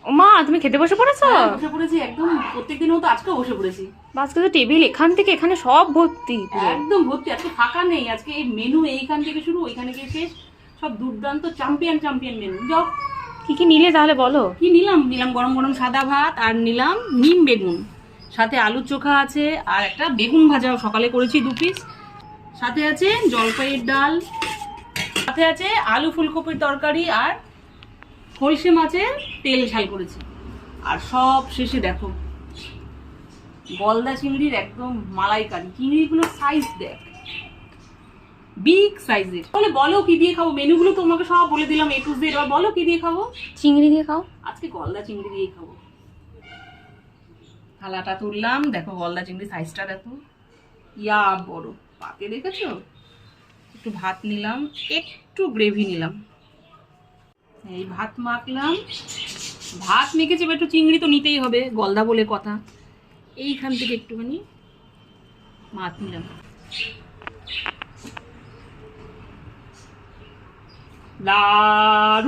ও মা, তুমি খেতে বসে পড়েছো? বসে পড়েছি একদম, প্রত্যেকদিন মতো আজকেও বসে পড়েছি। আজকে তো টেবিল এখান থেকে এখানে সব ভর্তি পুরো। একদম ভর্তি, আজকে ফাঁকা নেই। আজকে এই মেনু এইখান থেকে শুরু ওইখানে গিয়ে শেষ, সব দুর্দান্ত চ্যাম্পিয়ন চ্যাম্পিয়ন মেনু। যাও কি কি নিলে তাহলে বলো। কি নিলাম, গরম গরম সাদা ভাত, আর নিলাম নিম বেগুন, সাথে আলু চোখা আছে, আর একটা বেগুন ভাজাও সকালে করেছি 2 পিস, সাথে আছে জলপাইয়ের ডাল, সাথে আছে আলু ফুলকপির তরকারি, আর খলসে মাছের তেল ঝাল করেছি। আর সব শেষে দেখো গলদা চিংড়ির একদম মালাইকারি। চিংড়িগুলোর সাইজ দেখ, বিগ সাইজের। তাহলে বলো কি দিয়ে খাবো? মেনুগুলো তোমাকে সব বলে দিলাম A to Z, এবার বলো কি দিয়ে খাবো? চিংড়ি দিয়ে খাও। আজকে গলদা চিংড়ি দিয়েই খাবো। থালাটা তুললাম, দেখো গলদা চিংড়ি সাইজটা দেখো, ইয়া বড় পাতে, দেখেছো? একটু ভাত নিলাম, একটু গ্রেভি নিলাম, এই ভাত মাখলাম। ভাত মেখেছে, একটু চিংড়ি তো নিতেই হবে, গলদা বলে কথা। এইখান থেকে একটুখানি মাছ নিলাম, দারুণ।